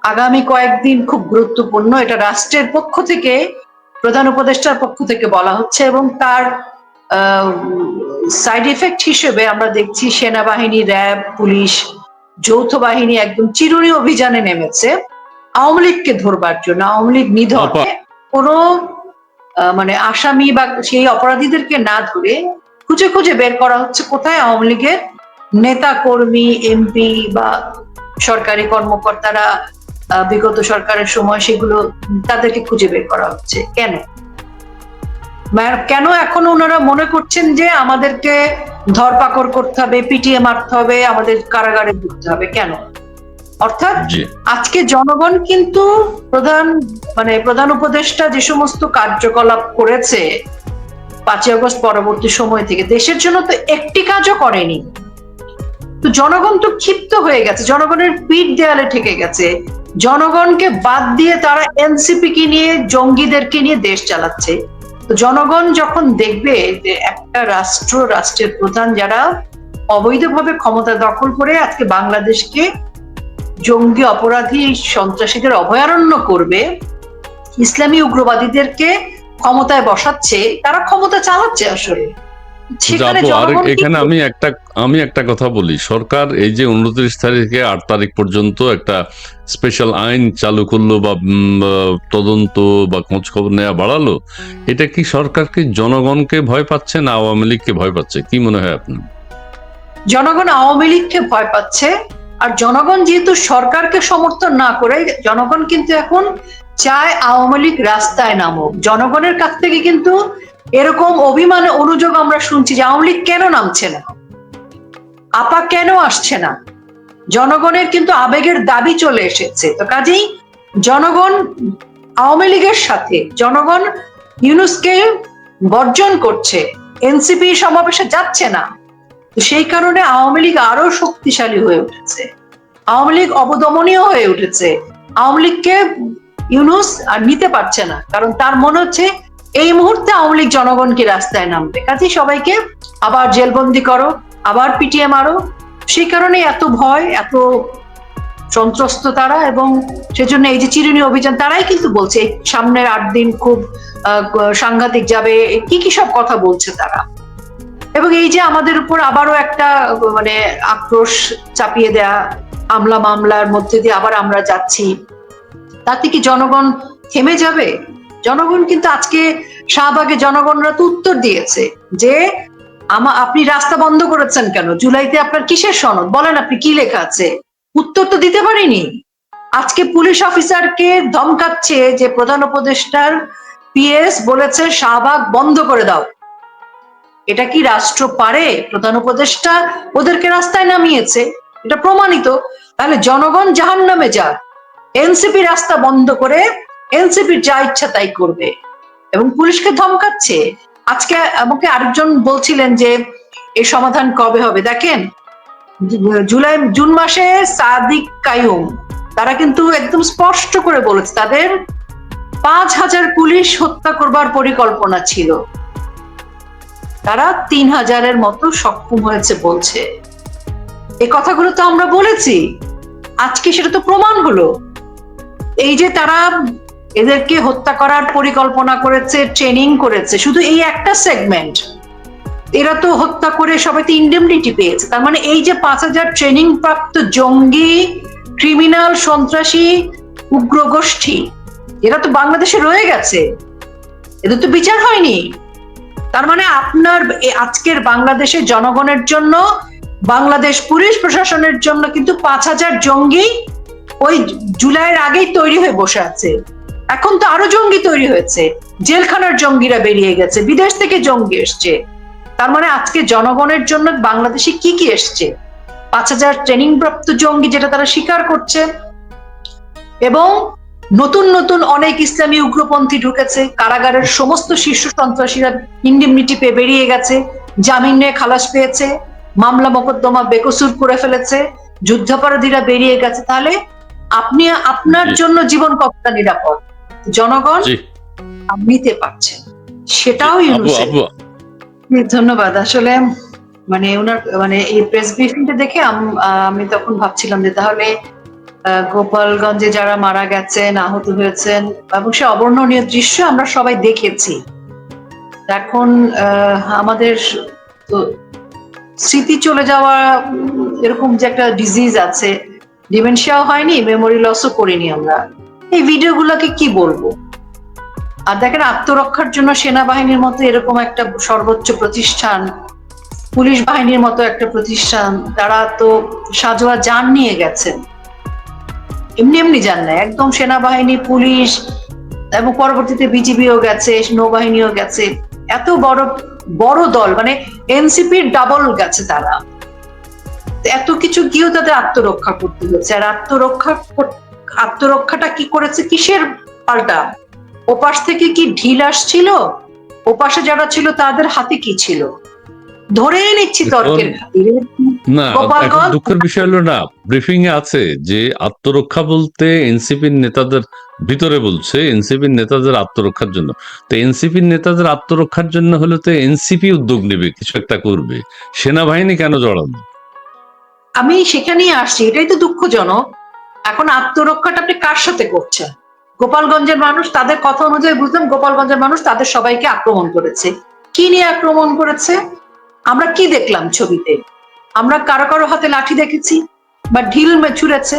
আগামী কয়েকদিন খুব গুরুত্বপূর্ণ। এটা রাষ্ট্রের পক্ষ থেকে, প্রধান উপদেষ্টার পক্ষ থেকে বলা হচ্ছে, এবং তার সাইড ইফেক্ট হিসেবে আমরা দেখছি সেনাবাহিনী, র্যাব, পুলিশ, যৌথ বাহিনী একদম চিরুনি অভিযানে নেমেছে আওয়ামী লীগকে ধরবার জন্য। আওয়ামী লীগ নিধন কোনো মানে আসামি বা সেই অপরাধীদেরকে না ধরে খুঁজে খুঁজে বের করা হচ্ছে কোথায় আওয়ামী লীগের নেতা কর্মী, এমপি বা সরকারি কর্মকর্তারা বিগত সরকারের সময়, সেগুলো তাদেরকে খুঁজে বের করা হচ্ছে। কেন কেন এখন ওনারা মনে করছেন যে আমাদেরকে ধরপাকড় করতে হবে, পিটিয়ে মারতে হবে, আমাদের কারাগারে ঢুকতে হবে? কেন? অর্থাৎ আজকে জনগণ কিন্তু প্রধান উপদেষ্টা যে সমস্ত কার্যকলাপ করেছে 5ই আগস্ট পরবর্তী সময় থেকে, দেশের জন্য তো একটি কাজও করেনি। তো জনগণ তো ক্ষিপ্ত হয়ে গেছে, জনগণের পিঠ দেয়ালে ঠেকে গেছে। জনগণকে বাদ দিয়ে তারা এনসিপি কে নিয়ে, জঙ্গিদেরকে নিয়ে দেশ চালাচ্ছে। তো জনগণ যখন দেখবে যে একটা রাষ্ট্রের প্রধান যারা অবৈধভাবে ক্ষমতা দখল করে আজকে বাংলাদেশকে জঙ্গি, অপরাধী, সন্ত্রাসীদের অভয়ারণ্য করবে, ইসলামী উগ্রবাদীদেরকে ক্ষমতায় বসাচ্ছে, তারা ক্ষমতা চালাচ্ছে আসলে। এখানে আমি একটা কথা বলি, সরকার এই যে 29 তারিখ থেকে 8 তারিখ পর্যন্ত একটা স্পেশাল আইন চালু করলো বা তদন্ত বা খোঁজ খবর নেওয়া বাড়ালো, এটা কি সরকারকে জনগণকে ভয় পাচ্ছে না আওয়ামী লীগকে ভয় পাচ্ছে? কি মনে হয় আপনার? জনগণ আওয়ামী লীগকে ভয় পাচ্ছে। আর জনগণ যেহেতু সরকারকে সমর্থন না করে, জনগণ কিন্তু এখন চায় আওয়ামী লীগ রাস্তায় নামুক। জনগণের কাছ থেকে কিন্তু এরকম অভিমানে অনুযোগ আমরা শুনছি যে আওয়ামী লীগ কেন নামছে না, আপা কেন আসছে না। জনগণের কিন্তু আবেগের দাবি চলে এসেছে। তো কাজেই জনগণ আওয়ামী লীগের সাথে, জনগণ ইউনূসকে বর্জন করছে, এনসিপি সমাবেশে যাচ্ছে না। সেই কারণে আওয়ামী লীগ আরো শক্তিশালী হয়ে উঠেছে, আওয়ামী লীগ অবদমনীয় হয়ে উঠেছে। আওয়ামী লীগকে ইউনূস আর নিতে পারছে না, কারণ তার মনে হচ্ছে এই মুহূর্তে আওয়ামী লীগ জনগণকে রাস্তায় নামবে, কাজে সবাইকে আবার জেলবন্দি করো, আবার পিটিয়ে মারো। সেই কারণে এত ভয়, এত সন্ত্রস্ত তারা। এবং সেজন্য এই যে চিরুনি অভিযান, তারাই কিন্তু বলছে সামনের 8 দিন খুব সাংঘাতিক যাবে, কি কি সব কথা বলছে তারা। এবং এই যে আমাদের উপর আবারও একটা আক্রোশ চাপিয়ে দেয়া, মামলার মধ্যে দিয়ে আবার আমরা যাচ্ছি, তাতে কি জনগণ থেমে যাবে? জনগণ কিন্তু আজকে শাহবাগে জনগণরা তো উত্তর দিয়েছে যে আপনি রাস্তা বন্ধ করেছেন কেন, জুলাইতে আপনার কিসের সনদ, বলেন আপনি কি লেখা আছে? উত্তর তো দিতে পারিনি। আজকে পুলিশ অফিসারকে ধমকাচ্ছে যে প্রধান উপদেষ্টার পিএস বলেছে শাহবাগ বন্ধ করে দাও। এটা কি রাষ্ট্র পারে? প্রধান উপদেষ্টা ওদেরকে রাস্তায় নামিয়েছে, এটা প্রমাণিত। তাহলে জনগণ জাহান্নামে যাক, এনসিপি রাস্তা বন্ধ করে এনসিপির যা ইচ্ছা তাই করবে, এবং পুলিশকে ধমকাচ্ছে। আজকে আমাকে আরেকজন বলছিলেন যে এই সমাধান কবে হবে। দেখেন, জুন মাসে সাদিক কাইয়ুম তারা কিন্তু একদম স্পষ্ট করে বলেছে তাদের 5,000 পুলিশ হত্যা করবার পরিকল্পনা ছিল, তারা 3,000-এর মতো সক্ষম হয়েছে বলছে। এই কথাগুলো তো আমরা বলেছি, আজকে সেটা তো প্রমাণ হলো। এই যে তারা এদেরকে হত্যা করার পরিকল্পনা করেছে, ট্রেনিং করেছে, শুধু এই একটা সেগমেন্ট, এরা তো হত্যা করে সবাই তো ইন্ডেমনিটি পেয়েছে। তার মানে এই যে 5,000 ট্রেনিং প্রাপ্ত জঙ্গি, ক্রিমিনাল, সন্ত্রাসী, উগ্র গোষ্ঠী, এরা তো বাংলাদেশে রয়ে গেছে, এদের তো বিচার হয়নি। তার মানে আপনার আজকের বাংলাদেশের জনগণের জন্য, বাংলাদেশ পুলিশ প্রশাসনের জন্য কিন্তু 5,000 জঙ্গি ওই জুলাইয়ের আগেই তৈরি হয়ে বসে আছে। এখন তো আরো জঙ্গি তৈরি হয়েছে, জেলখানার জঙ্গিরা বেরিয়ে গেছে, বিদেশ থেকে জঙ্গি এসছে। তার মানে আজকে জনগণের জন্য বাংলাদেশে কি কি এসছে? 5,000 ট্রেনিং প্রাপ্ত জঙ্গি, যেটা তারা স্বীকার করছে, এবং নতুন নতুন অনেক ইসলামী উগ্রপন্থী ঢুকেছে। কারাগারের সমস্ত শীর্ষ সন্ত্রাসীরা ইন্ডেমনিটি পেয়ে বেরিয়ে গেছে, জামিন নিয়ে খালাস পেয়েছে, মামলা মোকদ্দমা বেকসুর করে ফেলেছে, যুদ্ধাপরাধীরা বেরিয়ে গেছে। তাহলে আপনি আপনার জন্য জীবন কতটা নিরাপদ জনগণ নিতে পারছেন, সেটাও ধন্যবাদ। আসলে ওনার এই প্রেস ব্রিফিংটা দেখে আমি তখন ভাবছিলাম যে তাহলে গোপালগঞ্জে যারা মারা গেছেন, আহত হয়েছেন, এবং সে অবর্ণনীয় দৃশ্য আমরা সবাই দেখেছি। এখন আমাদের তো স্মৃতি চলে যাওয়া, এরকম যে একটা ডিজিজ আছে, ডিমেনশিয়াও হয়নি, মেমোরি লসও করিনি আমরা। এই ভিডিওগুলোকে কি বলবো? আর দেখেন, আত্মরক্ষার জন্য সেনাবাহিনীর মতো এরকম একটা সর্বোচ্চ প্রতিষ্ঠান, পুলিশ বাহিনীর মতো একটা প্রতিষ্ঠান, তারা তো সাজোয়া যান নিয়ে গেছেন, এমনি এমনি যান না, একদম সেনাবাহিনী, পুলিশ এবং পরবর্তীতে বিজিবিও গেছে, নৌবাহিনীও গেছে, এত বড় বড় দল, মানে এনসিপির ডাবল গেছে তারা। এত কিছু গিয়েও তাদের আত্মরক্ষা করতে হচ্ছে। আর আত্মরক্ষাটা কি করেছে, কিসের পাল্টা? ওপাশ থেকে কি ঢিল আসছিল? ওপাশে যারা ছিল তাদের হাতে কি ছিল? ধরেই নিচ্ছি তর্কের খাতিরে। না, এখন দুঃখের বিষয় হলো, না ব্রিফিং এ আছে যে আত্মরক্ষা বলতে এনসিপির নেতাদের ভিতরে বলছে এনসিপির নেতাদের আত্মরক্ষার জন্য। তো এনসিপির নেতাদের আত্মরক্ষার জন্য হলে তো এনসিপি উদ্যোগ নেবে, কিছু একটা করবে, সেনাবাহিনী কেন জড়ানো? আমি সেখানেই আসছি, এটাই তো দুঃখজনক। এখন আত্মরক্ষাটা আপনি কার সাথে করছেন? গোপালগঞ্জের মানুষ, তাদের কথা অনুযায়ী বুঝলাম গোপালগঞ্জের মানুষ তাদের সবাইকে আক্রমণ করেছে। কি নিয়ে আক্রমণ করেছে? আমরা কি দেখলাম ছবিতে? আমরা কারো কারো হাতে লাঠি দেখেছি বা ঢিল ছুঁড়েছে।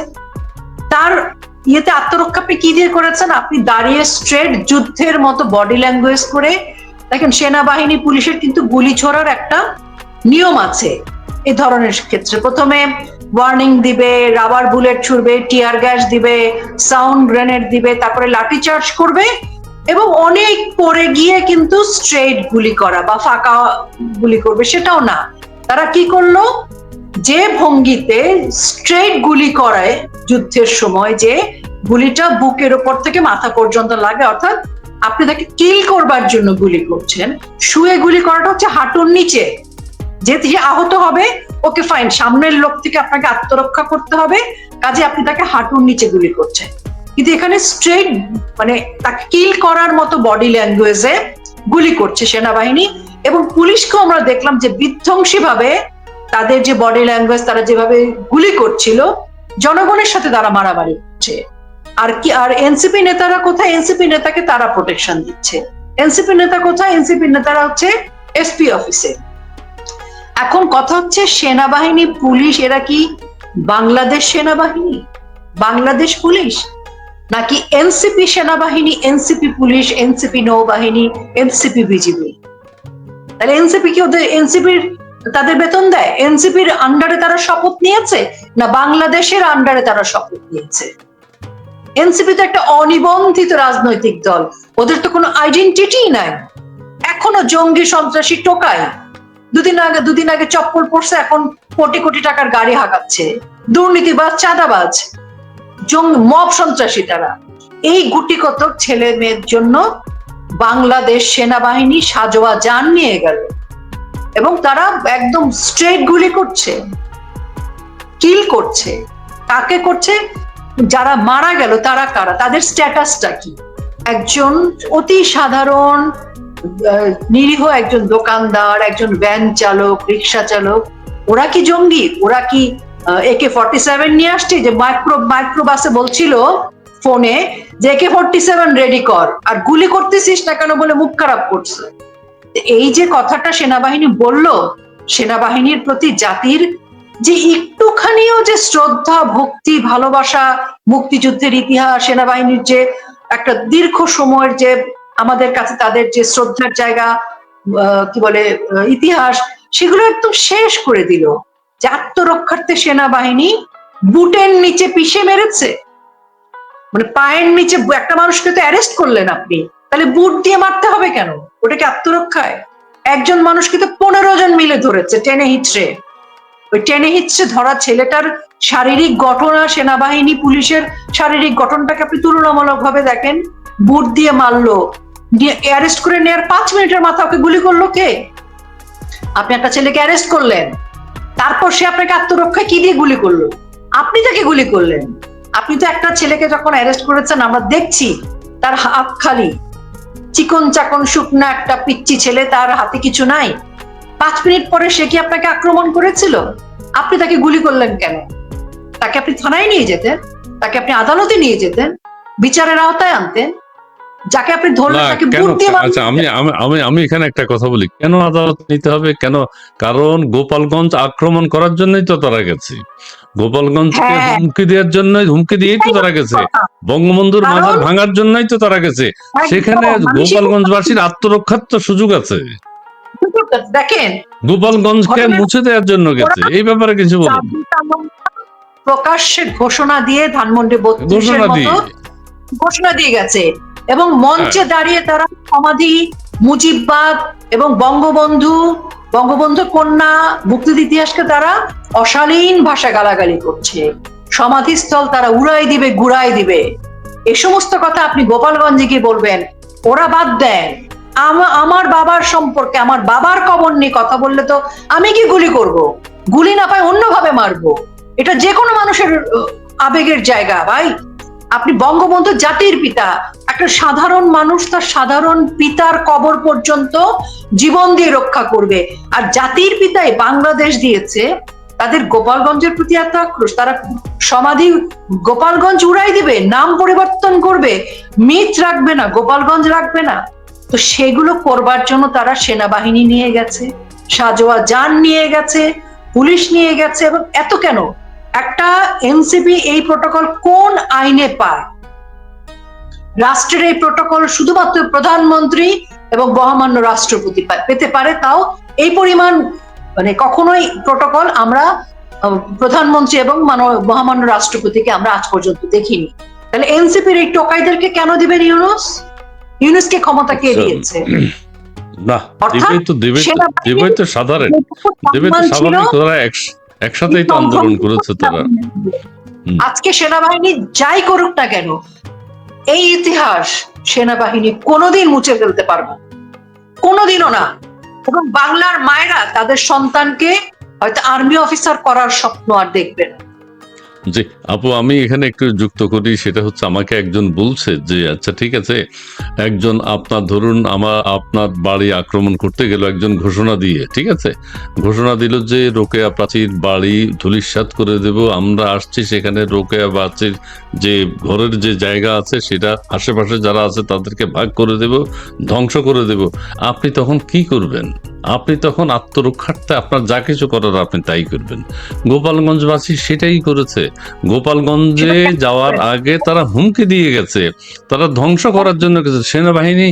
তার ইয়েতে আত্মরক্ষা আপনি কি দিয়ে করেছেন? আপনি দাঁড়িয়ে স্ট্রেট যুদ্ধের মতো বডি ল্যাঙ্গুয়েজ করে দেখেন। সেনাবাহিনী, পুলিশের কিন্তু গুলি ছোড়ার একটা নিয়ম আছে এই ধরনের ক্ষেত্রে। প্রথমে ওয়ার্নিং দিবে, রাবার বুলেট ছুড়বে, টিয়ার গ্যাস দিবে, সাউন্ড গ্রেনেড দিবে, তারপরে লাঠি চার্জ করবে, এবং অনেক পরে গিয়ে কিন্তু স্ট্রেট গুলি করা বা ফাঁকা গুলি করবে সেটাও না। তারা কি করলো? যে ভঙ্গিতে স্ট্রেট গুলি করায় যুদ্ধের সময়, যে গুলিটা বুকের উপর থেকে মাথা পর্যন্ত লাগে, অর্থাৎ আপনি তাকে কিল করবার জন্য গুলি করছেন, শুয়ে গুলি করাটা হচ্ছে হাঁটুর নিচে। যে আহত হবে, ওকে ফাইন, সামনের লোক থেকে আপনাকে আত্মরক্ষা করতে হবে, কাজে আপনি তাকে হাঁটুর নিচে গুলি করছেন। কিন্তু এখানে স্ট্রেট, মানে তাকে কিল করার মতো বডি ল্যাঙ্গুয়েজে গুলি করছে সেনাবাহিনী। এবং পুলিশকেও আমরা দেখলাম যে বিধ্বংসী ভাবে তাদের যে বডি ল্যাঙ্গুয়েজ, তারা যেভাবে গুলি করছিল, জনগণের সাথে তারা মারামারি করছে। আর কি, আর এনসিপি নেতারা কোথায়? এনসিপি নেতাকে তারা প্রোটেকশন দিচ্ছে। এনসিপি নেতা কোথায়? এনসিপি নেতারা হচ্ছে এসপি অফিসে। এখন কথা হচ্ছে, সেনাবাহিনী, পুলিশ, এরা কি বাংলাদেশ সেনাবাহিনী, বাংলাদেশ পুলিশ, নাকি এনসিপি সেনাবাহিনী, এনসিপি পুলিশ, এনসিপি নৌবাহিনী, এনসিপি বিজিবি? তাহলে এনসিপি কি ওদের, এনসিপির তাদের বেতন দেয়? এনসিপির আন্ডারে তারা শপথ নিয়েছে, না বাংলাদেশের আন্ডারে তারা শপথ নিয়েছে? এনসিপি তো একটা অনিবন্ধিত রাজনৈতিক দল, ওদের তো কোনো আইডেন্টিটি নাই। এখনো জঙ্গি, সন্ত্রাসী, টোকায়। দুদিন আগে চপ্পল পড়ছে, এখন কোটি কোটি টাকার গাড়ি হাঁকাচ্ছে। দুর্নীতিবাজ, চাঁদাবাজ, মব সন্ত্রাসী তারা। এই গুটিকতক ছেলে মেয়ের জন্য বাংলাদেশ সেনাবাহিনী সাজোয়া যান নিয়ে গেল, এবং তারা একদম স্ট্রেট গুলি করছে, কিল করছে। কাকে করছে? যারা মারা গেল তারা কারা, তাদের স্ট্যাটাসটা কি? একজন অতি সাধারণ নিরীহ একজন দোকানদার, একজন ভ্যান চালক, রিক্সা চালক, ওরা কি জঙ্গি? ওরা কি AK-47 নিয়ে আসছে? যে মাইক্রোবাসে বলছিল ফোনে যে AK-47 রেডি কর, আর গুলি করতেছিস না কেন বলে মুখ খারাপ করছে। এই যে কথাটা সেনাবাহিনী বলল, সেনাবাহিনীর প্রতি জাতির যে একটুখানিও যে শ্রদ্ধা, ভক্তি, ভালোবাসা, মুক্তিযুদ্ধের ইতিহাস, সেনাবাহিনীর যে একটা দীর্ঘ সময়ের যে আমাদের কাছে তাদের যে শ্রদ্ধার জায়গা, কি বলে, ইতিহাস, সেগুলো একদম শেষ করে দিল। যে আত্মরক্ষার্থে সেনাবাহিনী বুটের নিচে পিষে মেরেছে, মানে পায়ের নিচে। একটা মানুষকে তো অ্যারেস্ট করলেন আপনি, তাহলে বুট দিয়ে মারতে হবে কেন? ওটা কি আত্মরক্ষায়? একজন মানুষকে তো 15 জন মিলে ধরেছে টেনে হিচড়ে। ওই টেনে হিচড়ে ধরা ছেলেটার শারীরিক গঠন আর সেনাবাহিনী, পুলিশের শারীরিক গঠনটাকে আপনি তুলনামূলক ভাবে দেখেন। বুট দিয়ে মারলো, অ্যারেস্ট করে নেওয়ার 5 মিনিটের মাথা ওকে গুলি করলো কে? আপনি একটা ছেলেকে অ্যারেস্ট করলেন, তারপর সে আপনাকে আত্মরক্ষায় কি দিয়ে গুলি করলো? আপনি তাকে গুলি করলেন। আপনি তো একটা ছেলেকে যখন অ্যারেস্ট করেছেন, আমরা দেখছি তার হাত খালি, চিকন চাকন শুকনা একটা পিচ্চি ছেলে, তার হাতে কিছু নাই। 5 মিনিট পরে সে কি আপনাকে আক্রমণ করেছিল? আপনি তাকে গুলি করলেন কেন? তাকে আপনি থানায় নিয়ে যেতেন, তাকে আপনি আদালতে নিয়ে যেতেন, বিচারের আওতায় আনতেন। যাকে আপনি ধরলেন না তাকে কেন? বুট দিয়ে আচ্ছা, আমি আমি আমি আমি এখানে একটা কথা বলি, কেন আদালত নিতে হবে কেন? কারণ গোপালগঞ্জ আক্রমণ করার জন্যই তো তারা গেছে, গোপালগঞ্জকে হ্যাঁ, হুমকি দেওয়ার জন্য, হুমকি দিয়েই তো এটাই তারা হচ্ছে গেছে, কথা। বঙ্গবন্ধুর কারণ মাজার ভাঙার জন্যই তো তারা গেছে। সেখানে একদম আমি সেই গোপালগঞ্জবাসীর আত্মরক্ষার তো সুযোগ আছে, দেখেন গোপালগঞ্জকে ঘটনা, মুছে দেওয়ার জন্য ওরা গেছে, এই ব্যাপারে কিছু বলুন। প্রকাশ্যে ঘোষণা দিয়ে ধানমন্ডি 32-এর ঘোষণা মতো দিয়ে, ঘোষণা দিয়ে গেছে, এবং হ্যাঁ, মঞ্চে দাঁড়িয়ে তারা সমাধি, মুজিববাদ এবং বঙ্গবন্ধু, বঙ্গবন্ধু কন্যা, মুক্তির ইতিহাসকে তারা অশালীন ভাষা গালাগালি করছে। সমাধিস্থল তারা উড়াই দিবে, গুড়াই দিবে। এই সমস্ত কথা আপনি গোপালগঞ্জে কি বলবেন? ওরা বাদ দেন, আমার বাবার সম্পর্কে, আমার বাবার কবর নিয়ে কথা বললে তো আমি কি গুলি করব? গুলি না পাই অন্যভাবে মারবো। এটা যে কোনো মানুষের আবেগের জায়গা ভাই। আপনি বঙ্গবন্ধু জাতির পিতা, একটা সাধারণ মানুষ তার সাধারণ পিতার কবর পর্যন্ত জীবন দিয়ে রক্ষা করবে, আর জাতির পিতাই বাংলাদেশ দিয়েছে, তাদের গোপালগঞ্জের প্রতি এত আক্রোশ, তারা সমাধি গোপালগঞ্জ উড়াই দিবে, নাম পরিবর্তন করবে, মিথ রাখবে না, গোপালগঞ্জ রাখবে না। তো সেগুলো করবার জন্য তারা সেনাবাহিনী নিয়ে গেছে, সাজোয়া যান নিয়ে গেছে, পুলিশ নিয়ে গেছে। এবং এত কেন? একটা এনসিপি এই প্রটোকল কোন আইনে পায়? রাষ্ট্রের এই প্রটোকল শুধুমাত্র প্রধানমন্ত্রী এবং মহামান্য রাষ্ট্রপতি পেতে পারে, তাও এই পরিমাণ, মানে কখনোই প্রটোকল আমরা প্রধানমন্ত্রী এবং মহামান্য রাষ্ট্রপতিকে আমরা আজ পর্যন্ত দেখিনি। তাহলে এনসিপির এই টোকাইদেরকে কেন দিবেন ইউনূস? ইউনূসকে ক্ষমতা কে দিয়েছে? না অর্থাৎ দেবে তো সাধারণ, দেবে তো স্বাভাবিক, তারা একসাথেই তো আন্দোলন করেছে তারা। আজকে সেনাবাহিনী যাই করুক না কেন, এই ইতিহাস সেনাবাহিনী কোনোদিন মুছে ফেলতে পারবে না, কোনোদিনও না। এবং বাংলার মায়েরা তাদের সন্তানকে হয়তো আর্মি অফিসার করার স্বপ্ন আর দেখবে না। জি আপু, আমি এখানে একটু যুক্ত করি, সেটা হচ্ছে আমাকে একজন বলছে যে আচ্ছা ঠিক আছে, একজন আপনার ধরুন আপনার বাড়ি আক্রমণ করতে গেল একজন ঘোষণা দিয়ে, ঠিক আছে, ঘোষণা দিল যে রোকেয়া প্রাচীর বাড়ি ধূলিসাৎ করে দেব, আমরা আসছি, সেখানে রোকেয়া প্রাচীর যে ঘরের যে জায়গা আছে সেটা আশেপাশে যারা আছে তাদেরকে ভাগ করে দেব, ধ্বংস করে দেব। আপনি তখন কি করবেন? আপনি তখন আত্মরক্ষার্থে আপনার যা কিছু করার আপনি তাই করবেন। গোপালগঞ্জবাসী সেটাই করেছে। গোপালগঞ্জে যাওয়ার আগে তারা হুমকি দিয়ে গেছে, তারা ধ্বংস করার জন্য গেছে। সেনাবাহিনী,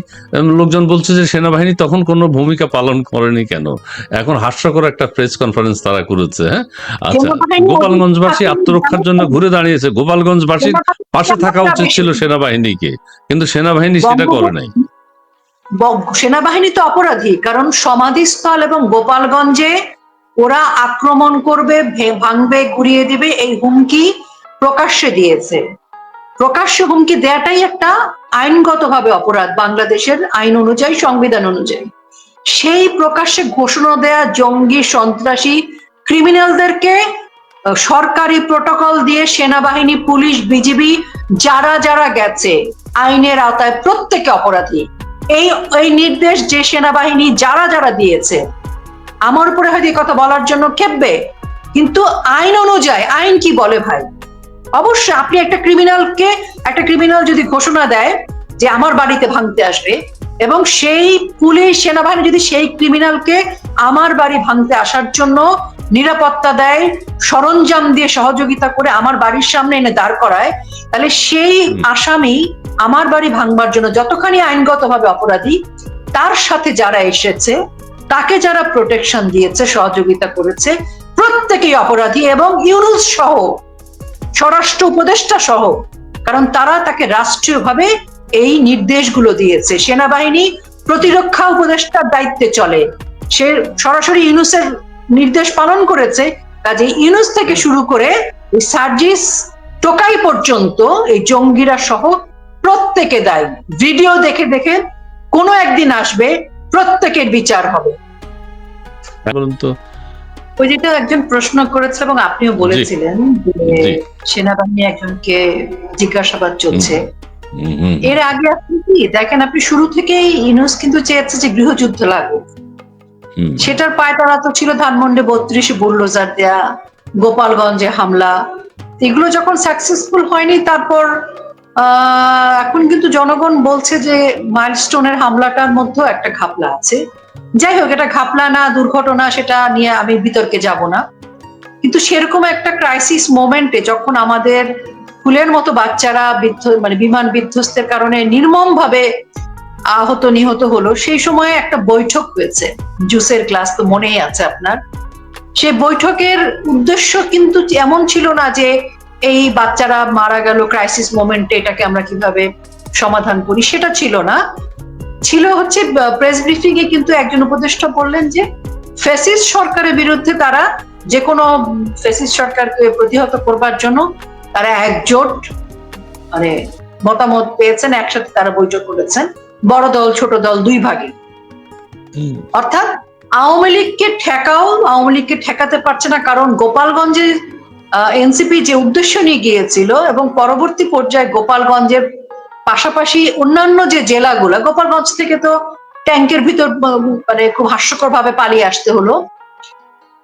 লোকজন বলছে যে সেনাবাহিনী তখন কোনো ভূমিকা পালন করেনি কেন? এখন হাস্যকর একটা প্রেস কনফারেন্স তারা করেছে। হ্যাঁ, আচ্ছা, গোপালগঞ্জবাসী আত্মরক্ষার জন্য ঘুরে দাঁড়িয়েছে, গোপালগঞ্জবাসীর পাশে থাকা উচিত ছিল সেনাবাহিনীকে, কিন্তু সেনাবাহিনী সেটা করে নাই। সেনাবাহিনী তো অপরাধী, কারণ সমাধিস্থল এবং গোপালগঞ্জে ওরা আক্রমণ করবে, ভাঙবে, গুড়িয়ে দিবে, এই হুমকি প্রকাশ্যে দিয়েছে। প্রকাশ্য হুমকি দেওয়াটাই একটা আইনগতভাবে অপরাধ বাংলাদেশের আইন অনুযায়ী, সংবিধান অনুযায়ী। সেই প্রকাশ্যে ঘোষণা দেয়া জঙ্গি, সন্ত্রাসী, ক্রিমিনালদেরকে সরকারি প্রটোকল দিয়ে সেনাবাহিনী, পুলিশ, বিজিবি যারা যারা গেছে আইনের আওতায় প্রত্যেকে অপরাধী। এই নির্দেশ যে সেনাবাহিনী যারা যারা দিয়েছে, আমার উপরে হয়তো এই কথা বলার জন্য খেপবে, কিন্তু আইন অনুযায়ী আইন কি বলে ভাই? অবশ্যই আপনি একটা ক্রিমিনাল যদি ঘোষণা দেয় যে আমার বাড়িতে ভাঙতে আসবে, এবং সেই পুলিশ, সেনাবাহিনী যদি সেই ক্রিমিনালকে আমার বাড়ি ভাঙতে আসার জন্য নিরাপত্তা দেয়, সরঞ্জাম দিয়ে সহযোগিতা করে আমার বাড়ির সামনে এনে দাঁড় করায়, তাহলে সেই আসামি আমার বাড়ি ভাঙবার জন্য যতখানি আইনগতভাবে অপরাধী, তার সাথে যারা এসেছে, তাকে যারা প্রোটেকশন দিয়েছে, সহযোগিতা করেছে, প্রত্যেকেই অপরাধী, এবং ইউনূস সহ, স্বরাষ্ট্র উপদেষ্টা সহ, কারণ তারা তাকে রাষ্ট্রীয়ভাবে এই নির্দেশগুলো দিয়েছে। সেনাবাহিনী প্রতিরক্ষা উপদেষ্টার দায়িত্বে চলে, সে সরাসরি ইউনূসের নির্দেশ পালন করেছে। কাজে ইউনূস থেকে শুরু করে সার্জিস, টোকাই পর্যন্ত এই জঙ্গিরা সহ প্রত্যেকে দায়ী। ভিডিও দেখে দেখে কোনো একদিন আসবে, প্রত্যেকের বিচার হবে। ওই যেটা একজন প্রশ্ন করেছে এবং আপনিও বলেছিলেন যে সেনাবাহিনী একজনকে জিজ্ঞাসাবাদ চলছে। এর আগে আপনি কি দেখেন, আপনি শুরু থেকেই ইউনূস কিন্তু চেয়েছে যে গৃহযুদ্ধ লাগুক, সেটার পায়তারা তো ছিল ধানমন্ডি 32 বুলডোজার দেয়া, গোপালগঞ্জে হামলা, এগুলো যখন সাকসেসফুল হয়নি, তারপর এখন কিন্তু জনগণ বলছে যে মাইলস্টোনের হামলাটার মধ্যেও একটা ঘাপলা আছে। যাই হোক, এটা ঘাপলা না দুর্ঘটনা সেটা নিয়ে আমি বিতর্কে যাব না, কিন্তু সেরকম একটা ক্রাইসিস মোমেন্টে যখন আমাদের ফুলের মতো বাচ্চারা বিমান বিধ্বস্তের কারণে নির্মম ভাবে আহত নিহত হলো, সেই সময়ে একটা বৈঠক হয়েছে, জুসের ক্লাস তো মনেই আছে আপনার। সেই বৈঠকের উদ্দেশ্য কিন্তু এমন ছিল না যে এই বাচ্চারা মারা গেল ক্রাইসিস মোমেন্টে, এটাকে আমরা কিভাবে সমাধান করি, সেটা ছিল না। ছিল হচ্ছে প্রেস ব্রিফিং এ কিন্তু একজন উপদেষ্টা বললেন যে ফ্যাসিস্ট সরকারের বিরুদ্ধে তারা যে কোনো ফ্যাসিস্ট সরকারকে প্রতিহত করবার জন্য তারা একজোট মতামত পেয়েছেন, একসাথে তারা বৈঠক করেছেন, বড় দল ছোট দল দুই ভাগে। অর্থাৎ আওয়ামী লীগকে ঠেকাতে পারছে না, কারণ গোপালগঞ্জে এনসিপি যে উদ্দেশ্য নিয়ে গিয়েছিল এবং পরবর্তী পর্যায়ে গোপালগঞ্জের পাশাপাশি অন্যান্য যে জেলাগুলো, গোপালগঞ্জ থেকে তো ট্যাঙ্কের ভিতর খুব হাস্যকর ভাবে পালিয়ে আসতে হলো।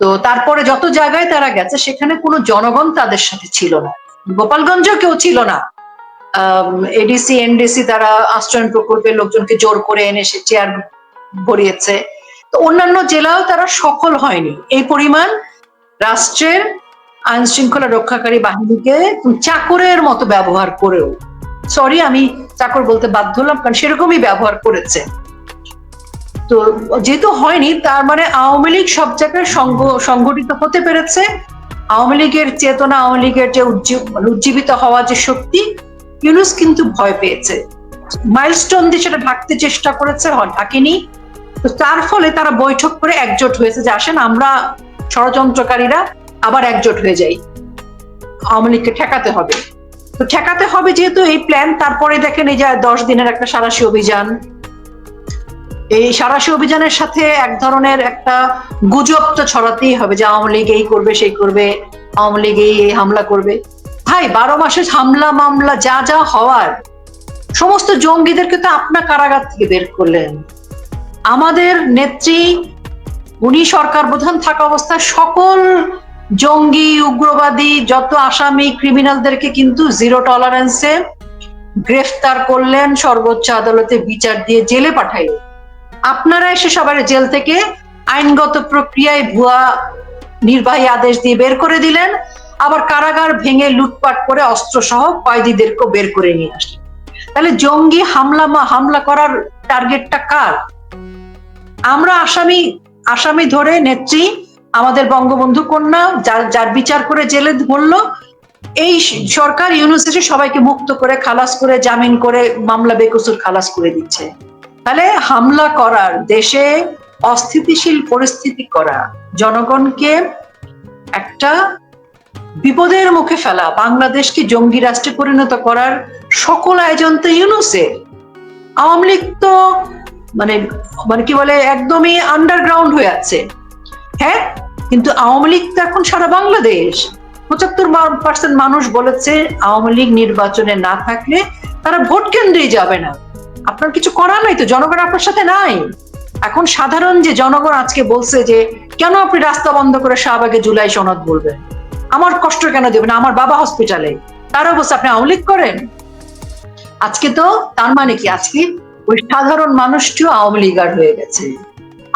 তো তারপরে যত জায়গায় তারা গেছে সেখানে কোনো জনগণ তাদের সাথে ছিল না, গোপালগঞ্জেও কেউ ছিল না। এডিসি এনডিসি তারা আশ্রয়ণ প্রকল্পের লোকজনকে জোর করে এনে সে চেয়ার ভরিয়েছে। তো অন্যান্য জেলাও তারা সফল হয়নি এই পরিমাণ রাষ্ট্রের আইন শৃঙ্খলা রক্ষাকারী বাহিনীকে চাকরের মতো ব্যবহার করেও, সরি আমি চাকর বলতে বাধ্য হলাম কারণ সেরকমই ব্যবহার করেছে। তো যেহেতু হয়নি, তার মানে আওয়ামী লীগ সব জায়গায় সংগঠিত হতে পেরেছে। আওয়ামী লীগের চেতনা, আওয়ামী লীগের যে উজ্জীবিত হওয়ার যে শক্তি, ইউনূস কিন্তু ভয় পেয়েছে, মাইলস্টোন দিয়ে সেটা ঢাকতে চেষ্টা করেছে, ঢাকেনি। তো তার ফলে তারা বৈঠক করে একজোট হয়েছে যে আসেন আমরা ষড়যন্ত্রকারীরা আবার একজোট হয়ে যাই, আওয়ামী লীগকে ঠেকাতে হবে। তো ঠেকাতে হবে যেহেতু এই প্ল্যান, তারপরে দেখেন এই যে 10 দিনের একটা সাঁড়াশি অভিযান, এই সাঁড়াশি অভিযানের সাথে এক ধরনের একটা গুজব তো ছড়াতেই হবে যে আওয়ামী লীগ এই করবে সেই করবে, আওয়ামী লীগ এই হামলা করবে। ভাই 12 মাসে হামলা মামলা যা যা হওয়ার, সমস্ত জঙ্গিদেরকে তো আপনার কারাগার থেকে বের করলেন। আমাদের নেত্রী উনি সরকার প্রধান থাকা অবস্থায় সকল জঙ্গি উগ্রবাদী যত আসামি ক্রিমিনালদেরকে কিন্তু জিরো টলারেন্সে গ্রেফতার করলেন, সর্বোচ্চ আদালতে বিচার দিয়ে জেলে পাঠাইলেন। আপনারা এসে সবার জেল থেকে আইনগত প্রক্রিয়ায় ভুয়া নির্বাহী আদেশ দিয়ে বের করে দিলেন, আবার কারাগার ভেঙে লুটপাট করে অস্ত্র সহ কয়েদিদেরকে বের করে নিয়ে আসলেন। তাহলে জঙ্গি হামলা করার টার্গেটটা কার? আমরা আসামি ধরে নেত্রী আমাদের বঙ্গবন্ধু কন্যা যার বিচার করে জেলে ভরলো, এই সরকার ইউনূস এসে সবাইকে মুক্ত করে খালাস করে জামিন করে মামলা বেকসুর খালাস করে দিচ্ছে। তাহলে হামলা করার, দেশে অস্থিতিশীল পরিস্থিতি করা, জনগণকে একটা বিপদের মুখে ফেলা, বাংলাদেশকে জঙ্গি রাষ্ট্রে পরিণত করার সকল আয়োজন তো ইউনূসের। আওয়ামী লীগ তো কি বলে একদমই আন্ডারগ্রাউন্ড হয়ে আছে। হ্যাঁ, কিন্তু আওয়ামী লীগ তো এখন সারা বাংলাদেশ, 75% মানুষ বলেছে আওয়ামী লীগ নির্বাচনে না থাকলে তারা ভোট কেন্দ্রে যাবে না। আপনার কিছু করার নাই তো, জনগণ আপনার সাথে নাই। এখন সাধারণ যে জনগণ আজকে বলছে যে কেন আপনি রাস্তা বন্ধ করে শাহবাগে জুলাই সনদ বলবেন, আমার কষ্ট কেন দেবেন, আমার বাবা হসপিটালে, তারও বলছে আপনি আওয়ামী লীগ করেন। আজকে তো তার মানে কি, আজকে ওই সাধারণ মানুষটিও আওয়ামী লীগার হয়ে গেছে,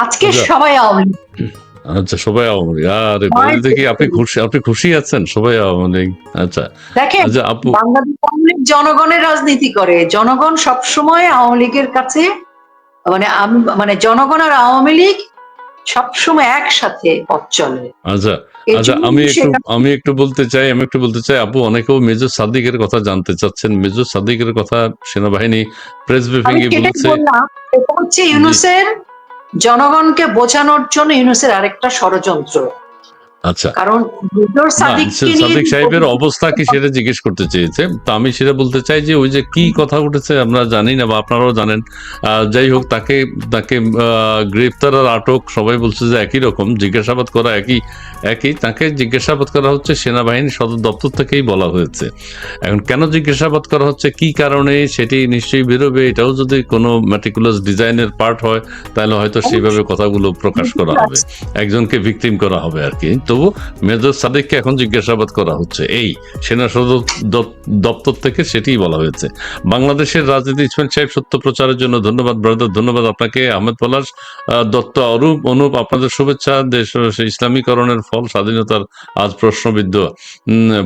আজকে সবাই আওয়ামী লীগ। আচ্ছা, সবাই আওয়ামী লীগ। আরে দেখি আপনি খুশি আছেন সবাই আওয়ামী লীগ? আচ্ছা দেখেন, বাংলাদেশ আওয়ামী লীগ জনগণের রাজনীতি করে, জনগণ সবসময় আওয়ামী লীগের কাছে জনগণ আর আওয়ামী লীগ সবসময় একসাথে পথ চলে। আচ্ছা আমি একটু বলতে চাই আপু, অনেকেও মেজর সাদিকের কথা জানতে চাচ্ছেন। মেজর সাদিকের কথা সেনাবাহিনী প্রেস ব্রিফিং এ বলছে, এটা হচ্ছে ইউনূসের জনগণকে বোঝানোর জন্য ইউনূসের আরেকটা ষড়যন্ত্র। আচ্ছা, কারণ সাদিক সাহেবের অবস্থা কি সেটা জিজ্ঞেস করতে চেয়েছে। তো আমি সেটা বলতে চাই যে ওই যে কি কথা উঠেছে আমরা জানি না বা আপনারাও জানেন, যাই হোক তাকে গ্রেফতার আর আটক সবাই বলছে যে একই রকম, জিজ্ঞাসাবাদ করা একই। তাকে জিজ্ঞাসাবাদ করা হচ্ছে সেনাবাহিনী সদর দপ্তর থেকেই বলা হয়েছে। এখন কেন জিজ্ঞাসাবাদ করা হচ্ছে, কি কারণে, সেটি নিশ্চয়ই বেরোবে। এটাও যদি কোনো ম্যাটিকুলাস ডিজাইনের পার্ট হয় তাহলে হয়তো সেইভাবে কথাগুলো প্রকাশ করা হবে, একজনকে ভিকটিম করা হবে আর কি। তো তবু মেজর সাদিককে এখন জিজ্ঞাসাবাদ করা হচ্ছে, এই সেনা সদর দপ্তর থেকে সেটিই বলা হয়েছে। বাংলাদেশের রাজনীতি ইসমাইল সাহেব সত্য প্রচারের জন্য ধন্যবাদ ব্রাদার, ধন্যবাদ আপনাকে। আহমেদ পলাশ, দত্ত, অনুপ আপনাদের শুভেচ্ছা। দেশ ইসলামীকরণের ফল স্বাধীনতার আজ প্রশ্নবিদ্ধ।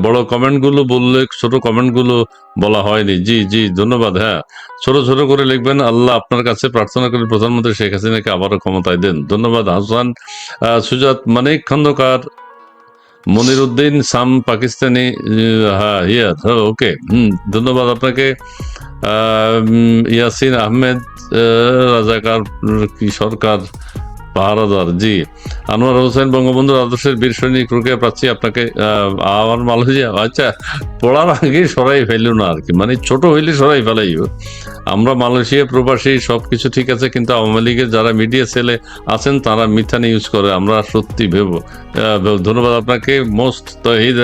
বড় কমেন্টগুলো বললে ছোট কমেন্টগুলো বলা হয়নি। জি জি ধন্যবাদ। হ্যাঁ, ছোট ছোট করে লিখবেন। আল্লাহ আপনার কাছে প্রার্থনা করি প্রধানমন্ত্রী শেখ হাসিনাকে আবারও ক্ষমতায় দেন। ধন্যবাদ হাসান। সুজাত মানিক খন্দকার, মনির উদ্দিন সাম পাকিস্তানি, হ্যাঁ ওকে, ধন্যবাদ আপনাকে। ইয়াসিন আহমেদ, রাজাকার কি সরকার পাহারাদার, জি। আনোয়ার হোসেন, বঙ্গবন্ধুর আদর্শের বীর সৈনিক, রুকিয়া প্রাচ্যী, আপনাকে আমার মালয়েশিয়া, আচ্ছা পড়ার আগে সরাই ফেললো না আর কি, মানে ছোট হইলে সরাই ফেলাইও। আমরা মালয়েশিয়া প্রবাসী, সবকিছু ঠিক আছে, কিন্তু আওয়ামী লীগের যারা মিডিয়া সেলে আছেন তারা মিথ্যা নিউজ করে, আমরা সত্যি ভেবো। ধন্যবাদ আপনাকে। মোস্ট তহিদ,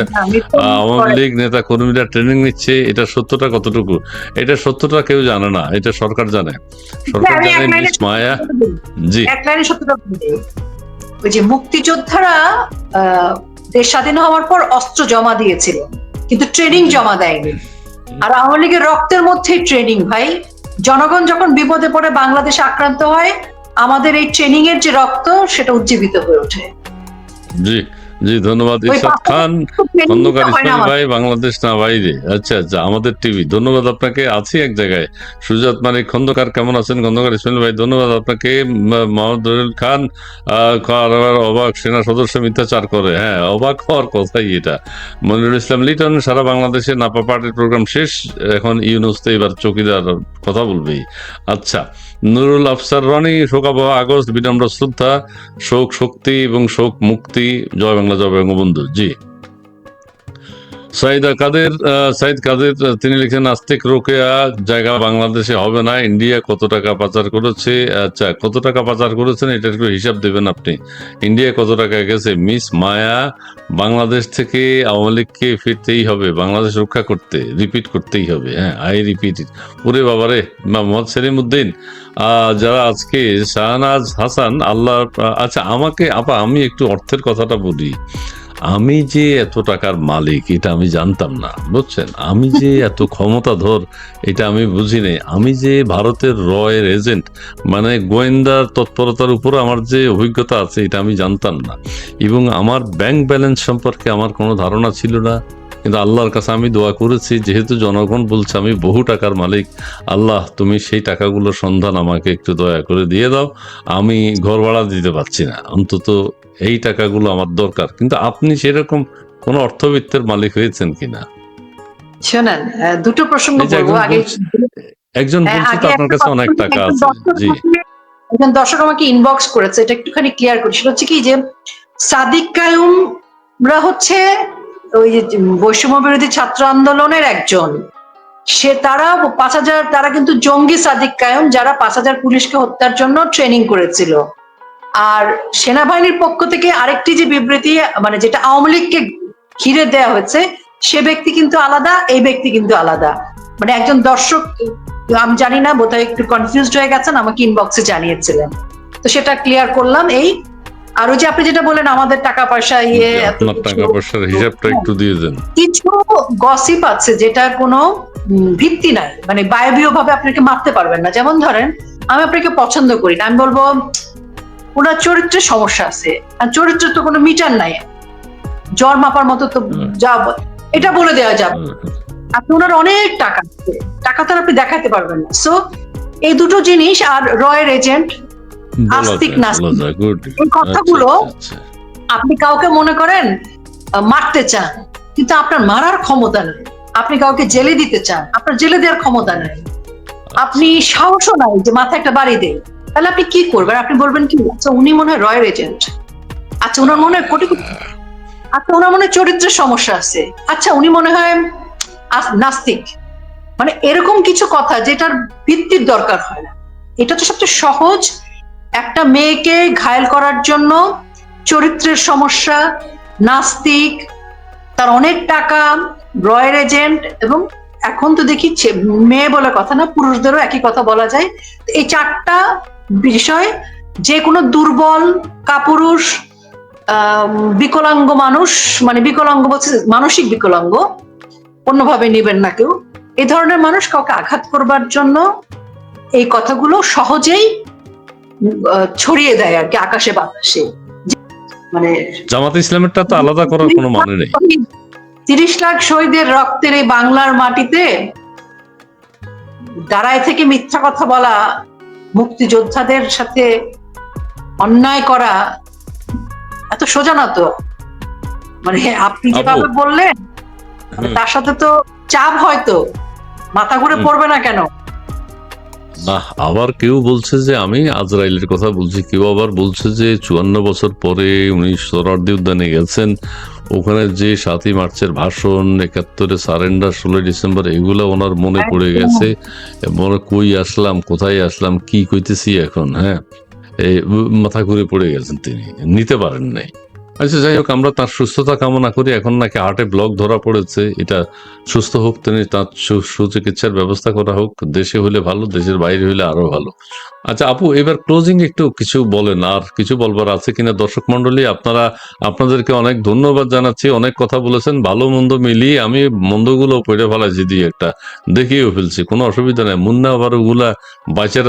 আওয়ামী লীগ নেতা কর্মীরা ট্রেনিং নিচ্ছে, এটা সত্যটা কতটুকু? এটা সত্যটা কেউ জানে না, এটা সরকার জানে, সরকার জানে। মিস মায়া, জি। ওই যে মুক্তিযোদ্ধারা দেশ স্বাধীন হওয়ার পর অস্ত্র জমা দিয়েছিল, কিন্তু ট্রেনিং জমা দেয়নি। আর আওয়ামী লীগের রক্তের মধ্যেই ট্রেনিং ভাই। জনগণ যখন বিপদে পড়ে বাংলাদেশ আক্রান্ত হয়, আমাদের এই ট্রেনিং এর যে রক্ত সেটা উজ্জীবিত হয়ে ওঠে। জি জি ধন্যবাদ। ইরশাদ খান, খন্দকার ইসমাইল ভাই, বাংলাদেশ না বাইরে, আচ্ছা আচ্ছা, আমাদের টিভি, ধন্যবাদ আপনাকে। আছি এক জায়গায়। সুজাত মানিক খন্দকার, কেমন আছেন? খন্দকার ইসমাইল ভাই, ধন্যবাদ আপনাকে। মাহমুদুল খান, অবাক, সেনা সদস্য মিথ্যাচার করে, হ্যাঁ অবাক হওয়ার কথাই এটা। মনিরুল ইসলাম লিটন, সারা বাংলাদেশে নাপা পার্টির প্রোগ্রাম শেষ, এখন ইউনুসতে এবার চৌকিদার কথা বলবেই। আচ্ছা, নুরুল আফসার রনি, শোকাবহ আগস্ট, বিনম্র শ্রদ্ধা, শোক শক্তি এবং শোক মুক্তি, জয় বাংলা, জয় বঙ্গবন্ধু। জি। সাইদ কাদের, তিনি লিখেন, নাস্তিক রোকেয়া জায়গা বাংলাদেশে হবে না, ইন্ডিয়া কত টাকা পাচার করেছে। আচ্ছা, কত টাকা পাচার করেছেন এটা একটু হিসাব দেবেন আপনি, ইন্ডিয়া কত টাকা গেছে। মিস মায়া, বাংলাদেশ থেকে আওয়ামী লীগকে ফিরতেই হবে, বাংলাদেশ রক্ষা করতে, রিপিট করতেই হবে। হ্যাঁ, আই রিপিট ইট। ওরে বাবারে, মোহাম্মদ সেলিম উদ্দিন, যারা আজকে শাহনাজ হাসান, আল্লাহ, আচ্ছা আমাকে আমি একটু অর্থের কথাটা বলি। আমি যে এত টাকার মালিক এটা আমি জানতাম না, বুঝছেন? আমি যে এত ক্ষমতাধর এটা আমি বুঝি নাই। আমি যে ভারতের রয়ের এজেন্ট, মানে গোয়েন্দার তৎপরতার উপর আমার যে অভিজ্ঞতা আছে এটা আমি জানতাম না, এবং আমার ব্যাংক ব্যালেন্স সম্পর্কে আমার কোনো ধারণা ছিল না। কিন্তু আল্লাহর কাছে আমি দোয়া করেছি, যেহেতু জনগণ বলছে আমি বহু টাকার মালিক, আল্লাহ তুমি সেই টাকাগুলোর সন্ধান আমাকে একটু দয়া করে দিয়ে দাও। আমি ঘর ভাড়া দিতে পারছি না, অন্তত এই টাকাগুলো আমার দরকার। কিন্তু আপনি সেরকম কোন অর্থবিত্তের মালিক হয়েছেন কিনা? শোনেন, দুটো প্রসঙ্গ বলবো। আগে একজন বলছে তো আপনার কাছে অনেক টাকা আছে। জি, একজন দর্শক আমাকে ইনবক্স করেছে, এটা একটুখানি ক্লিয়ার করি। সেটা হচ্ছে কি, যে সাদিক কায়ুমরা হচ্ছে ওই যে বৈষম্য বিরোধী ছাত্র আন্দোলনের একজন, তারা ৫,০০০, তারা কিন্তু জঙ্গি সাদিক কায়ুম, যারা ৫,০০০ পুলিশকে হত্যার জন্য ট্রেনিং করেছিল। আর সেনাবাহিনীর পক্ষ থেকে আরেকটি যে বিবৃতি, মানে যেটা আওয়ামী লীগকে ঘিরে দেওয়া হয়েছে, সে ব্যক্তি কিন্তু আলাদা, এই ব্যক্তি কিন্তু আলাদা। মানে একজন দর্শক, আমি জানি না, বোধহয় একটু কনফিউজড হয়ে গেছেন, আমাকে ইনবক্সে জানিয়েছিলেন, তো সেটা ক্লিয়ার করলাম। এই আর ওই যে আপনি যেটা বলেন আমাদের টাকা পয়সা, আপনার টাকা পয়সার হিসাবটা একটু দিয়ে দেন। কিছু গসিপ আছে যেটা কোনো ভিত্তি নাই, মানে বায়বীয় ভাবে আপনাকে মাপতে পারবেন না। যেমন ধরেন, আমি আপনাকে পছন্দ করি না, আমি বলবো ওনার চরিত্রের সমস্যা আছে, আর চরিত্রের তো কোনো মিটার নাই, জ্বর মাপার মতো তো যা এটা বলে দেওয়া যাবে। আপনি ওনার অনেক টাকা আছে, টাকা তো আপনি দেখাতে পারবেন না। সো এই দুটো জিনিস, আর রয়ের এজেন্ট, আস্তিক নাস্তিক, এই কথাগুলো আপনি কাউকে মনে করেন মারতে চান, কিন্তু আপনার মারার ক্ষমতা নেই। আপনি কাউকে জেলে দিতে চান, আপনার জেলে দেওয়ার ক্ষমতা নেই। আপনি সাহসও নাই যে মাথায় একটা বাড়ি দেয়, তাহলে আপনি কি করবেন? আপনি বলবেন কি, আচ্ছা উনি মনে হয় রয়ের এজেন্ট, আচ্ছা ওনার মনে হয় কোটি কোটি, আচ্ছা ওনার মনে হয় চরিত্রের সমস্যা আছে, আচ্ছা উনি মনে হয় নাস্তিক। মানে এরকম কিছু কথা যেটার ভিত্তির দরকার হয় না। এটা তো সবচেয়ে সহজ, একটা মেয়েকে ঘায়েল করার জন্য চরিত্রের সমস্যা, নাস্তিক, তার অনেক টাকা, রয়ের এজেন্ট, এবং এখন তো দেখি মেয়ে বলে কথা না, পুরুষদেরও একই কথা বলা যায়। এই চারটা বিষয় যে কোনো দুর্বল কাপুরুষ বিকলাঙ্গ মানুষ, মানে বিকলাঙ্গ বলছে মানসিক বিকলাঙ্গ, অন্যভাবে নেবেন না কেউ, এই ধরনের মানুষ কাউকে আঘাত করবার জন্য এই কথাগুলো সহজেই ছড়িয়ে দেয় আর কি, আকাশে বাতাসে। মানে জামাত ইসলামেরটা তো আলাদা করার কোনো মানে নেই। 30 লাখ শহীদের রক্তের এই বাংলার মাটিতে দাঁড়ায় থেকে মিথ্যা কথা বলা, মুক্তিযোদ্ধাদের সাথে অন্যায় করা এত সোজা না তো। মানে আপনি যেভাবে বললেন তার সাথে তো চাপ হয়তো মাথা ঘুরে পড়বে না কেন? না, আবার কেউ বলছে যে আমি আজরাইলের কথা বলছি, কেউ আবার বলছে যে 54 বছর পরে উনি সোহরাওয়ার্দী উদ্যানে গেছেন, ওখানে যে 7ই মার্চের ভাষণ, 71-এ সারেন্ডার, 16 ডিসেম্বর, এগুলো ওনার মনে পড়ে গেছে। মনে কই আসলাম, কোথায় আসলাম, কি কইতেছি এখন, হ্যাঁ, এই মাথা ঘুরে পড়ে গেছেন, তিনি নিতে পারেন নাই। আচ্ছা, যাই হোক, আমরা তার সুস্থতা কামনা করি। এখন নাকি হার্টে ব্লক ধরা পড়েছে, এটা সুস্থ হোক, তিনি তার সুচিকিৎসার ব্যবস্থা করা হোক। দেশে হলে ভালো, দেশের বাইরে হলে আরো ভালো। আচ্ছা আপু, এবার ক্লোজিং একটু কিছু বলেন, আর কিছু বলবার আছে কিনা? দর্শক মন্ডলী, আপনাদেরকে অনেক ধন্যবাদ জানাচ্ছি, অনেক কথা বলেছেন, ভালো মন্দ মিলিয়ে আমি মন্দগুলো পড়ে ফেলাইছি, দিয়ে একটা দেখিয়েও ফেলছি, কোনো অসুবিধা নেই। মুন্না আবার ওগুলা বাঁচা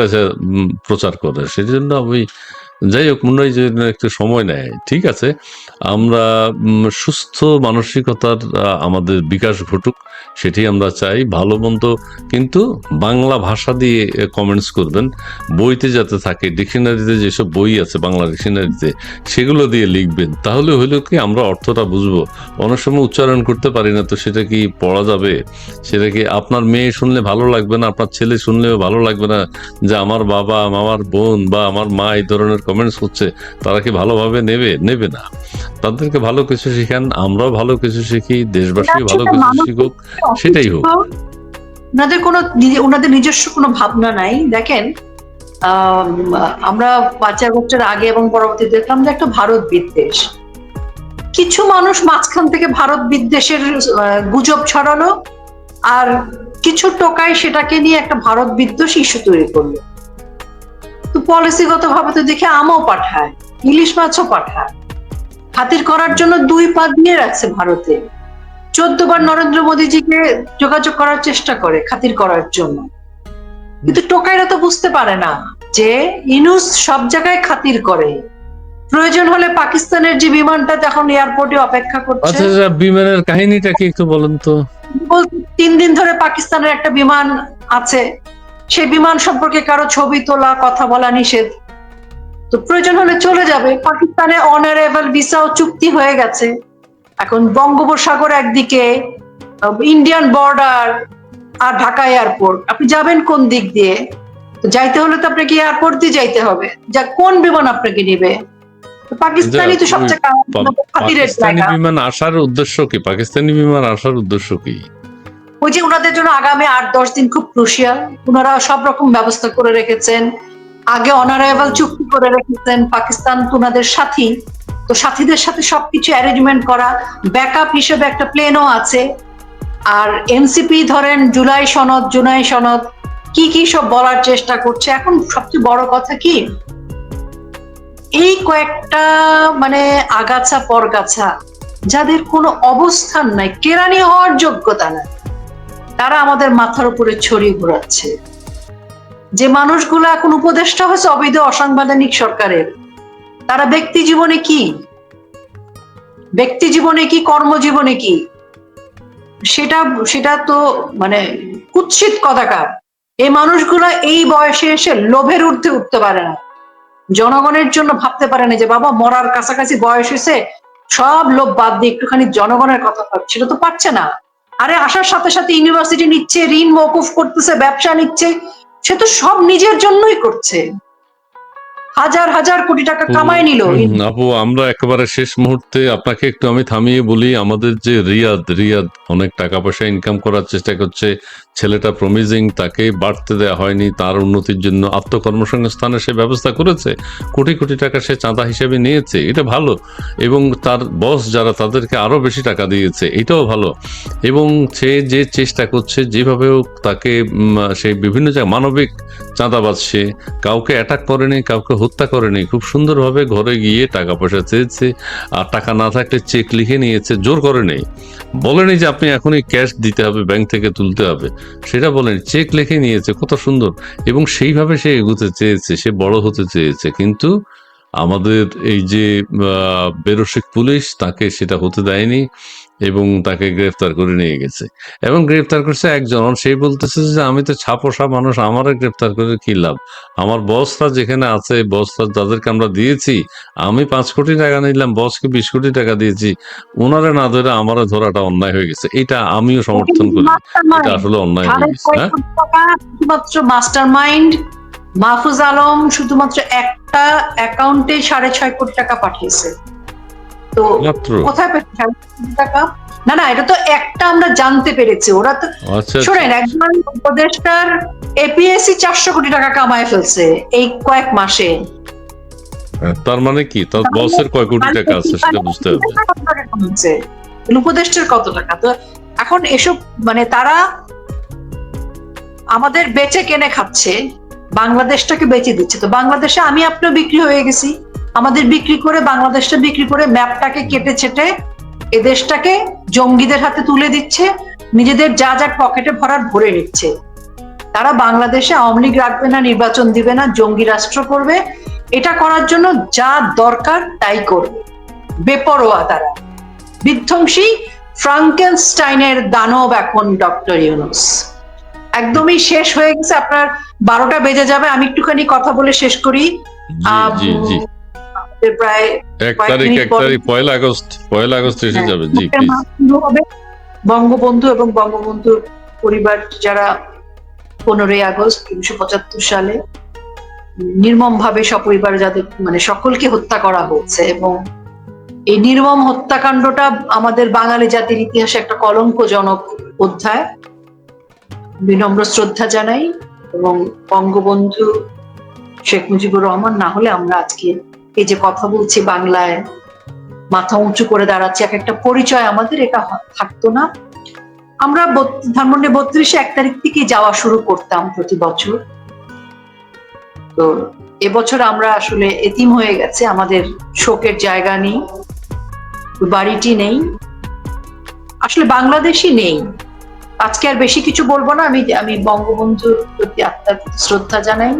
প্রচার করে, সেই জন্য আমি, যাই হোক, মনে হয় যে একটু সময় নেয়, ঠিক আছে। আমরা সুস্থ মানসিকতার আমাদের বিকাশ ঘটুক, সেটি আমরা চাই। ভালো মন্দ কিন্তু বাংলা ভাষা দিয়ে কমেন্টস করবেন, বইতে যাতে থাকে, ডিকশনারিতে যেসব বই আছে বাংলা ডিকশনারিতে, সেগুলো দিয়ে লিখবেন, তাহলে হইলো কি আমরা অর্থটা বুঝবো। অনেক সময় উচ্চারণ করতে পারি না, তো সেটা কি পড়া যাবে? সেটা কি আপনার মেয়ে শুনলে ভালো লাগবে না, আপনার ছেলে শুনলেও ভালো লাগবে না যে আমার বাবা, আমার বোন বা আমার মা এই ধরনের কমেন্টস করছে? তারা কি ভালোভাবে নেবে না। তাদেরকে ভালো কিছু শিখান, আমরাও ভালো কিছু শিখি, দেশবাসী ভালো কিছু শিখুক, সেটাই হোক। ওনাদের নিজস্ব কোনো ভাবনা নাই। দেখেন, আমরা 5 আগস্টের আগে এবং পরবর্তী দেখলাম যে একটা ভারত বিদ্বেষ, কিছু মানুষ মাঝখান থেকে ভারত বিদ্বেষের গুজব ছড়ালো, আর কিছু টোকাই সেটাকে নিয়ে একটা ভারত বিদ্বেষ ইস্যু তৈরি করলো। তো পলিসিগত ভাবে তো দেখে আমও পাঠায়, ইলিশ মাছও পাঠায়, খাতির করার জন্য 2 পা দিয়ে রাখছে ভারতে। 14 বার নরেন্দ্র মোদীজিকে যোগাযোগ করার চেষ্টা করে খাতির করার জন্য, কিন্তু টোকাইরা তো বুঝতে পারে না যে ইনুস সব জায়গায় খাতির করে। প্রয়োজন হলে পাকিস্তানের যে বিমানটা এখন এয়ারপোর্টে অপেক্ষা করছে, আচ্ছা, বিমানের কাহিনীটা কি একটু বলেন তো। 3 দিন ধরে পাকিস্তানের একটা বিমান আছে, সেই বিমান সম্পর্কে কারো ছবি তোলা, কথা বলা নিষেধ। তো প্রয়োজন হলে চলে যাবে। পাকিস্তানে অনারেবল ভিসাও চুক্তি হয়ে গেছে। এখন বঙ্গোপসাগর একদিকে, ইন্ডিয়ান বর্ডার, আর ঢাকা এয়ারপোর্ট, আপনি যাবেন কোন দিক দিয়ে? যাইতে হলে তো আপনাকে এয়ারপোর্ট দিয়ে যাইতে হবে, যা কোন বিমান আপনাকে নিবে? পাকিস্তানি তো সবচেয়ে খাতিরের জায়গা। বিমান আসার উদ্দেশ্য কি? পাকিস্তানি বিমান আসার উদ্দেশ্য কি? ওই যে ওনাদের জন্য আগামী 8-10 দিন খুব ক্রুশিয়াল, ওনারা সব রকম ব্যবস্থা করে রেখেছেন, আগে অনারেবল চুক্তি করে রেখেছেন। পাকিস্তান তো ওনাদের সাথী, তো সাথীদের সাথে সবকিছু অ্যারেঞ্জমেন্ট করা, ব্যাকআপ হিসেবে একটা প্লেনও আছে। আর এনসিপি ধরেন জুলাই সনদ কি সব বলার চেষ্টা করছে। এখন সবচেয়ে বড় কথা কি, এই কয়েকটা মানে আগাছা পরগাছা, যাদের কোনো অবস্থান নাই, কেরানি হওয়ার যোগ্যতা নাই, তারা আমাদের মাথার উপরে ছড়িয়ে ঘোরাচ্ছে। যে মানুষগুলো এখন উপদেষ্টা হয়েছে অবৈধ অসাংবিধানিক সরকারের, তারা ব্যক্তি জীবনে কি কর্মজীবনে কি, সেটা তো মানে কুৎসিত কদাকার। এই মানুষগুলো এই বয়সে এসে লোভের ঊর্ধ্বে উঠতে পারে না, জনগণের জন্য ভাবতে পারে না যে বাবা মরার কাছাকাছি বয়স হয়েছে, সব লোভ বাদ দিয়ে একটুখানি জনগণের কথা ভাবছে, সেটা তো পারছে না। আরে আসার সাথে সাথে ইউনিভার্সিটি নিচ্ছে, ঋণ মওকুফ করতেছে, ব্যবসা নিচ্ছে, সে তো সব নিজের জন্যই করছে। হাজার হাজার কোটি টাকা কামায় নিল। আপু, আমরা একেবারে শেষ মুহূর্তে আপনাকে একটু আমি থামিয়ে বলি, আমাদের যে রিয়াদ অনেক টাকা পয়সা ইনকাম করার চেষ্টা করছে, ছেলেটা প্রমিজিং, তাকে বাড়তে দেওয়া হয়নি, তার উন্নতির জন্য আত্মকর্মসংস্থানের সে ব্যবস্থা করেছে, কোটি কোটি টাকা সে চাঁদা হিসেবে নিয়েছে, এটা ভালো। এবং তার বস যারা তাদেরকে আরো বেশি টাকা দিয়েছে, এটাও ভালো। এবং সে যে চেষ্টা করছে যেভাবে হোক তাকে সে বিভিন্ন জায়গায় মানবিক চাঁদাবাজ, সে কাউকে অ্যাটাক করেনি, কাউকে হত্যা করেনি, খুব সুন্দরভাবে ঘরে গিয়ে টাকা পয়সা চেয়েছে, আর টাকা না থাকলে চেক লিখে নিয়েছে, জোর করে নেই, বলেনি যে আপনি এখনই ক্যাশ দিতে হবে, ব্যাংক থেকে তুলতে হবে, সেটা বলেনি, চেক লিখে নিয়েছে, কত সুন্দর। এবং সেইভাবে সে এগোতে চেয়েছে, সে বড় হতে চেয়েছে। কিন্তু আমাদের এই যে বেরসিক পুলিশ তাকে সেটা হতে দেয়নি এবং তাকে গ্রেফতার করে নিয়ে গেছে। এবং গ্রেফতার করছে একজন, সেই বলতেছে যে আমি তো ছাপোষা মানুষ, আমারে গ্রেফতার করে কি লাভ, আমার বসরা যেখানে আছে, বসরা যাদেরকে আমরা দিয়েছি, আমি 5 কোটি টাকা নিলাম, বসকে 20 কোটি টাকা দিয়েছি, ওনারা না ধরে আমারে ধরাটা অন্যায় হয়ে গেছে, এটা আমিও সমর্থন করি, এটা আসলে অন্যায় হয়ে গেছে। হ্যাঁ, শুধুমাত্র মাস্টার মাইন্ড মাহফুজ আলম শুধুমাত্র একটা অ্যাকাউন্টে 6.5 কোটি টাকা পাঠিয়েছে। তো কোথায় পেয়েছে 6.5 কোটি টাকা? না না, এটা তো একটা আমরা জানতে পেরেছি। ওরা তো শোনেন, একজন উপদেষ্টার এপিএসসি 400 কোটি টাকা কামায় ফেলছে এই কয়েক মাসে। তার মানে কি তার বসের কয় কোটি টাকা আছে সেটা বুঝতে হবে। উপদেষ্টার কত টাকা? তো এখন এসব মানে তারা আমাদের বেচে কেনে খাচ্ছে, বাংলাদেশটাকে বেচে দিচ্ছে। তো বাংলাদেশে আমি আপনিও বিক্রি হয়ে গেছি, আমাদের বিক্রি করে, বাংলাদেশটা বিক্রি করে ম্যাপটাকে কেটে ছেটে এ দেশটাকে জঙ্গিদের হাতে তুলে দিচ্ছে, নিজেদের যা যা পকেটে ভরার ভরে নিচ্ছে। তারা বাংলাদেশে আওয়ামী লীগ রাখবে না, নির্বাচন দিবে না, জঙ্গি রাষ্ট্র করবে। এটা করার জন্য যা দরকার তাই করবে, বেপরোয়া তারা, বিধ্বংসী ফ্রাঙ্কেনস্টাইনের দানব এখন ডক্টর ইউনূস। একদমই শেষ হয়ে গেছে, আপনার 12টা বেজে যাবে, আমি একটুখানি কথা বলে শেষ করি। প্রায় 1 তারিখ 1 আগস্ট এসে যাবে। জি, বঙ্গবন্ধু এবং বঙ্গবন্ধুর পরিবার যারা 15ই আগস্ট 1975 সালে নির্মম ভাবে সপরিবার যাদের মানে সকলকে হত্যা করা হয়েছে, এবং এই নির্মম হত্যাকাণ্ডটা আমাদের বাঙালি জাতির ইতিহাসে একটা কলঙ্কজনক অধ্যায়। বিনম্র শ্রদ্ধা জানাই, এবং বঙ্গবন্ধু শেখ মুজিবুর রহমান না হলে আমরা আজকে এই যে কথা বলছি, বাংলায় মাথা উঁচু করে দাঁড়াচ্ছি, এক একটা পরিচয় আমাদের, এটা থাকতো না। আমরা ধানমন্ডি 32-এ 1 তারিখ থেকে যাওয়া শুরু করতাম প্রতি বছর। তো এবছর আমরা আসলে এতিম হয়ে গেছে, আমাদের শোকের জায়গা নেই, বাড়িটি নেই, আসলে বাংলাদেশই নেই। আজকে আর বেশি কিছু বলবো না, আমি বঙ্গবন্ধুর প্রতি আত্মার শ্রদ্ধা জানাই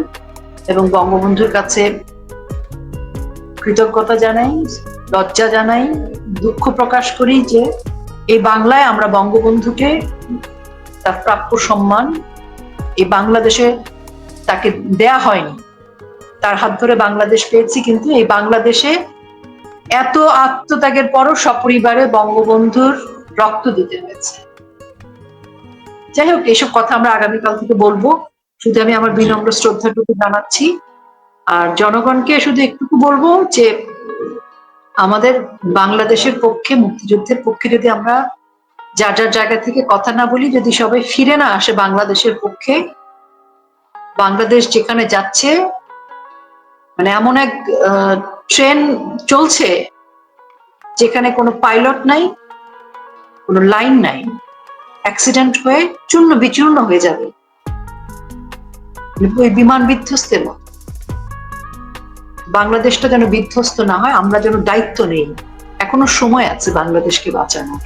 এবং বঙ্গবন্ধুর কাছে কৃতজ্ঞতা জানাই, লজ্জা জানাই, দুঃখ প্রকাশ করি যে এই বাংলায় আমরা বঙ্গবন্ধুকে তার প্রাপ্য সম্মান এই বাংলাদেশে তাকে দেয়া হয়নি। তার হাত ধরে বাংলাদেশ পেয়েছি, কিন্তু এই বাংলাদেশে এত আত্মত্যাগের পরও সপরিবারে বঙ্গবন্ধুর রক্ত দিতে হয়েছে। যাই হোক, এইসব কথা আমরা আগামীকাল থেকে বলবো। শুধু আমি আমার বিনম্র শ্রদ্ধাটুকু জানাচ্ছি, আর জনগণকে শুধু একটুকু বলবো যে আমাদের বাংলাদেশের পক্ষে, মুক্তিযুদ্ধের পক্ষে যদি আমরা যার যার জায়গা থেকে কথা না বলি, যদি সবাই ফিরে না আসে বাংলাদেশের পক্ষে, বাংলাদেশ যেখানে যাচ্ছে, মানে এমন এক ট্রেন চলছে যেখানে কোনো পাইলট নাই, কোনো লাইন নাই, অ্যাক্সিডেন্ট হয়ে চূর্ণ বিচূর্ণ হয়ে যাবে, ওই বিমান বিধ্বস্তের মতো। বাংলাদেশটা যেন বিধ্বস্ত না হয়, আমরা যেন দায়িত্ব নেই, এখনো সময় আছে বাংলাদেশকে বাঁচানোর।